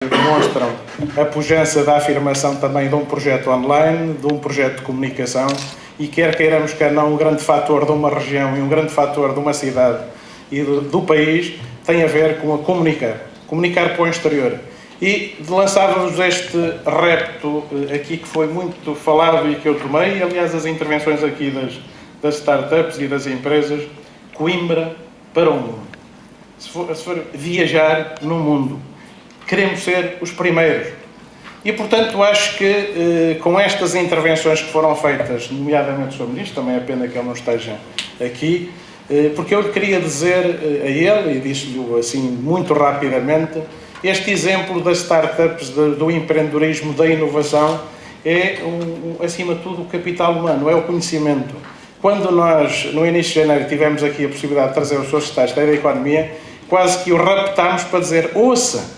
demonstram a pujança da afirmação também de um projeto online, de um projeto de comunicação, e quer queiramos, quer não, um grande fator de uma região e um grande fator de uma cidade e do país tem a ver com a comunicar para o exterior. E lançava-vos este repto aqui que foi muito falado e que eu tomei, e aliás as intervenções aqui das startups e das empresas, Coimbra para o mundo. Se for viajar no mundo, queremos ser os primeiros. E, portanto, acho que com estas intervenções que foram feitas, nomeadamente sobre isto, também é pena que ele não esteja aqui, porque eu lhe queria dizer a ele, e disse-lhe assim muito rapidamente, este exemplo das startups, do empreendedorismo, da inovação, é, acima de tudo, o capital humano, é o conhecimento. Quando nós, no início de janeiro, tivemos aqui a possibilidade de trazer os seus secretários da economia, quase que o raptámos para dizer, ouça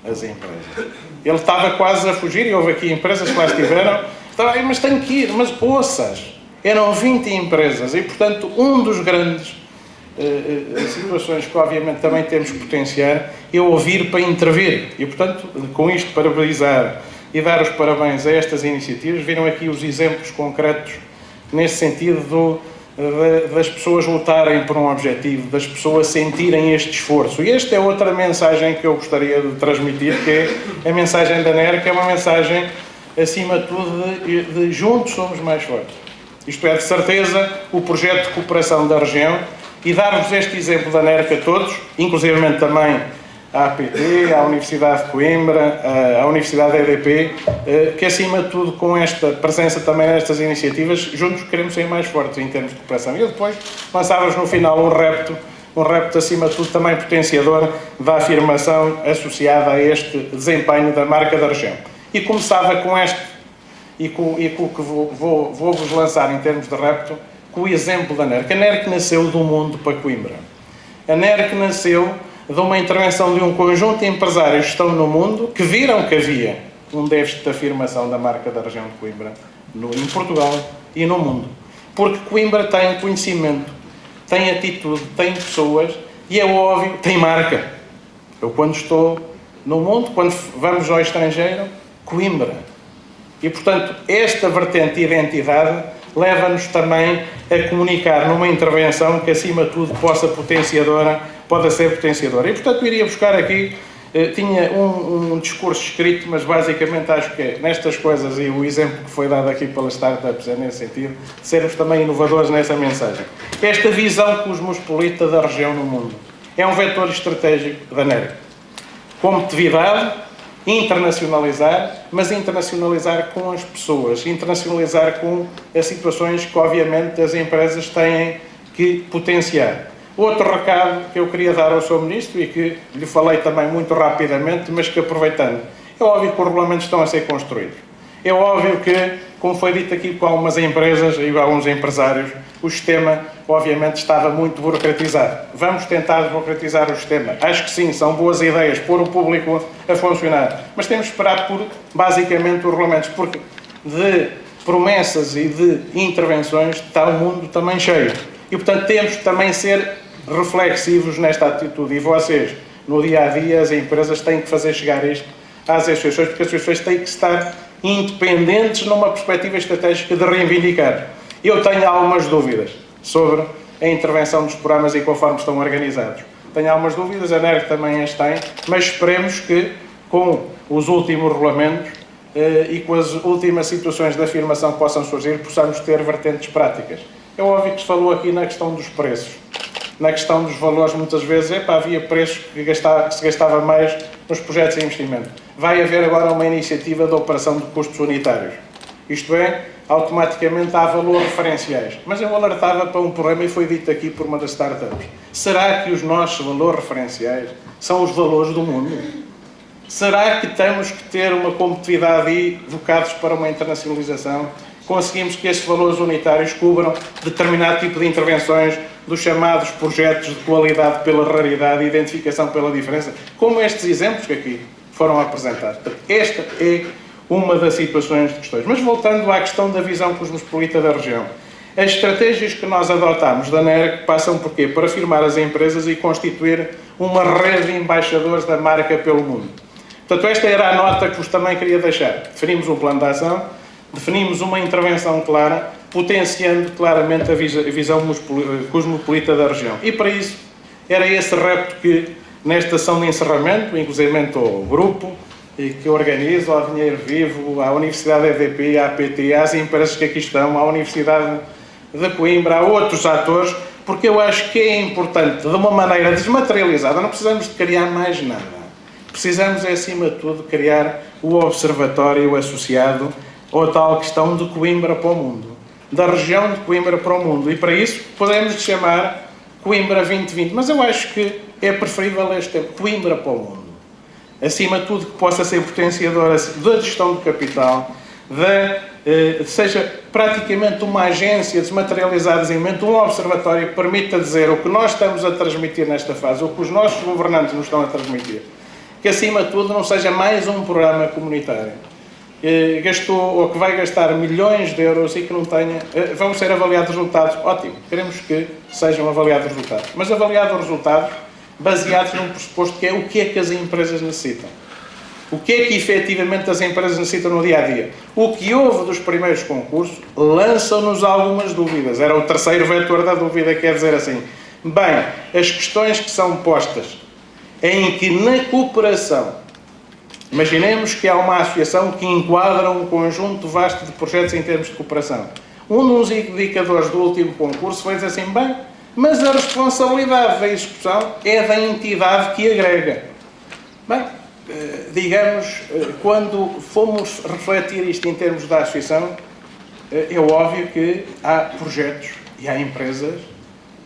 as empresas. Ele estava quase a fugir, e houve aqui empresas que lá estiveram, mas tenho que ir, mas ouças. Eram 20 empresas, e, portanto, um dos grandes situações que obviamente também temos que potenciar é ouvir para intervir. E, portanto, com isto, parabenizar e dar os parabéns a estas iniciativas. Viram aqui os exemplos concretos nesse sentido das pessoas lutarem por um objetivo, das pessoas sentirem este esforço. E esta é outra mensagem que eu gostaria de transmitir, que é a mensagem da NER, que é uma mensagem, acima de tudo, de juntos somos mais fortes. Isto é, de certeza, o projeto de cooperação da região, e dar-vos este exemplo da NERC a todos, inclusivamente também à APT, à Universidade de Coimbra, à Universidade EDP, que acima de tudo, com esta presença também nestas iniciativas, juntos queremos ser mais fortes em termos de cooperação. E eu depois lançava-vos no final um repto acima de tudo também potenciador da afirmação associada a este desempenho da marca da região. E começava com este, e com o que vou-vos lançar em termos de repto, com o exemplo da NERC. A NERC nasceu do mundo para Coimbra. A NERC nasceu de uma intervenção de um conjunto de empresários que estão no mundo, que viram que havia um déficit de afirmação da marca da região de Coimbra em Portugal e no mundo. Porque Coimbra tem conhecimento, tem atitude, tem pessoas e, é óbvio, tem marca. Eu, quando estou no mundo, quando vamos ao estrangeiro, Coimbra. E, portanto, esta vertente de identidade leva-nos também a comunicar numa intervenção que, acima de tudo, pode ser potenciadora. E, portanto, eu iria buscar aqui, tinha um discurso escrito, mas basicamente acho que nestas coisas, e o exemplo que foi dado aqui pelas startups é nesse sentido, de sermos também inovadores nessa mensagem. Esta visão cosmopolita da região no mundo é um vetor estratégico da NERC. Competitividade, internacionalizar, mas internacionalizar com as pessoas, internacionalizar com as situações que, obviamente, as empresas têm que potenciar. Outro recado que eu queria dar ao Sr. Ministro, e que lhe falei também muito rapidamente, mas que aproveitando, é óbvio que os regulamentos estão a ser construídos. É óbvio que, como foi dito aqui com algumas empresas e alguns empresários, o sistema, obviamente, estava muito burocratizado. Vamos tentar desburocratizar o sistema. Acho que sim, são boas ideias, pôr o público a funcionar. Mas temos que esperar por, basicamente, os regulamentos, porque de promessas e de intervenções está o mundo também cheio. E, portanto, temos que também ser reflexivos nesta atitude. E vocês, no dia-a-dia, as empresas têm que fazer chegar isto às associações, porque as associações têm que estar independentes numa perspectiva estratégica de reivindicar. Eu tenho algumas dúvidas sobre a intervenção dos programas e conforme estão organizados. Tenho algumas dúvidas, a NERC também as tem, mas esperemos que, com os últimos regulamentos e com as últimas situações de afirmação que possam surgir, possamos ter vertentes práticas. É óbvio que se falou aqui na questão dos preços. Na questão dos valores, muitas vezes, havia preços que se gastava mais nos projetos de investimento. Vai haver agora uma iniciativa de operação de custos unitários. Isto é, automaticamente há valores referenciais. Mas eu alertava para um problema, e foi dito aqui por uma das startups. Será que os nossos valores referenciais são os valores do mundo? Será que temos que ter uma competitividade e vocados para uma internacionalização? Conseguimos que esses valores unitários cubram determinado tipo de intervenções dos chamados projetos de qualidade pela raridade e identificação pela diferença, como estes exemplos que aqui foram apresentados. Esta é uma das situações de questões. Mas voltando à questão da visão cosmopolita da região, as estratégias que nós adotamos da NERC passam por quê? Para firmar as empresas e constituir uma rede de embaixadores da marca pelo mundo. Portanto, esta era a nota que vos também queria deixar. Definimos um plano de ação, definimos uma intervenção clara, potenciando claramente a visão cosmopolita da região. E para isso, era esse repto que, nesta ação de encerramento, inclusive ao grupo que organiza, ao Dinheiro Vivo, à Universidade EDP, à APT, às empresas que aqui estão, à Universidade de Coimbra, a outros atores, porque eu acho que é importante, de uma maneira desmaterializada, não precisamos de criar mais nada. Precisamos, acima de tudo, criar o observatório associado à tal questão de Coimbra para o mundo, da região de Coimbra para o mundo. E para isso podemos chamar Coimbra 2020, mas eu acho que é preferível este tempo, Coimbra para o mundo. Acima de tudo, que possa ser potenciadora da gestão do capital, seja praticamente uma agência desmaterializada, um observatório que permita dizer o que nós estamos a transmitir nesta fase, o que os nossos governantes nos estão a transmitir. Que, acima de tudo, não seja mais um programa comunitário que gastou ou que vai gastar milhões de euros e que não tenha... Vão ser avaliados resultados. Ótimo, queremos que sejam avaliados resultados. Mas avaliados resultados baseados num pressuposto que é o que é que as empresas necessitam. O que é que, efetivamente, as empresas necessitam no dia-a-dia. O que houve dos primeiros concursos lança-nos algumas dúvidas. Era o terceiro vetor da dúvida, quer dizer assim, bem, as questões que são postas em que na cooperação, imaginemos que há uma associação que enquadra um conjunto vasto de projetos em termos de cooperação. Um dos indicadores do último concurso foi dizer assim, bem, mas a responsabilidade da execução é da entidade que agrega. Bem, digamos, quando fomos refletir isto em termos da associação, é óbvio que há projetos e há empresas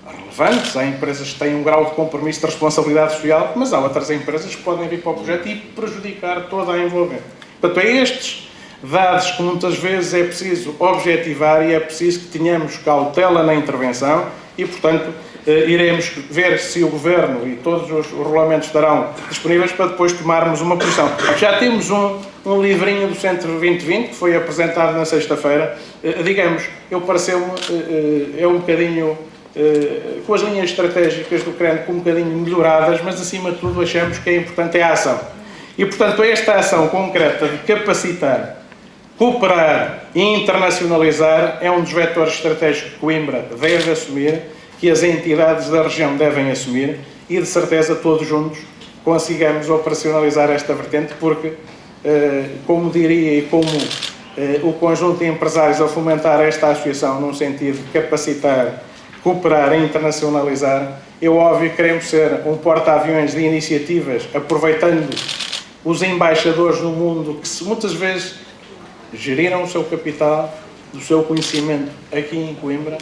relevantes, há empresas que têm um grau de compromisso de responsabilidade social, mas há outras empresas que podem vir para o projeto e prejudicar toda a envolvente. Portanto, é estes dados que muitas vezes é preciso objetivar e é preciso que tenhamos cautela na intervenção e, portanto, iremos ver se o Governo e todos os regulamentos estarão disponíveis para depois tomarmos uma posição. Já temos um livrinho do Centro 2020 que foi apresentado na sexta-feira. Digamos, pareceu-me, é um bocadinho... com as linhas estratégicas do CREN um bocadinho melhoradas, mas acima de tudo achamos que é importante a ação. E, portanto, esta ação concreta de capacitar, cooperar e internacionalizar é um dos vetores estratégicos que Coimbra deve assumir, que as entidades da região devem assumir e, de certeza, todos juntos consigamos operacionalizar esta vertente, porque, como diria e como o conjunto de empresários ao fomentar esta associação num sentido de capacitar, cooperar e internacionalizar, é óbvio que queremos ser um porta-aviões de iniciativas, aproveitando os embaixadores no mundo que muitas vezes geriram o seu capital, do seu conhecimento aqui em Coimbra,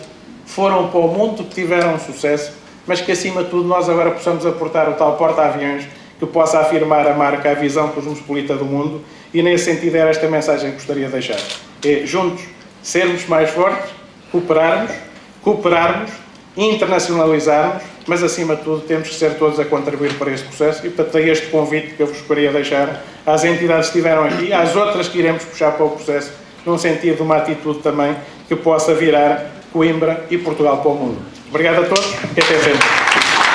foram para o mundo que tiveram sucesso, mas que acima de tudo nós agora possamos aportar o tal porta-aviões que possa afirmar a marca, a visão cosmopolita do mundo, e nesse sentido era esta mensagem que gostaria de deixar. É juntos sermos mais fortes, cooperarmos, internacionalizarmos, mas acima de tudo temos que ser todos a contribuir para este processo e portanto é este convite que eu vos queria deixar às entidades que estiveram aqui, às outras que iremos puxar para o processo, num sentido de uma atitude também que possa virar Coimbra e Portugal para o mundo. Obrigado a todos e até sempre.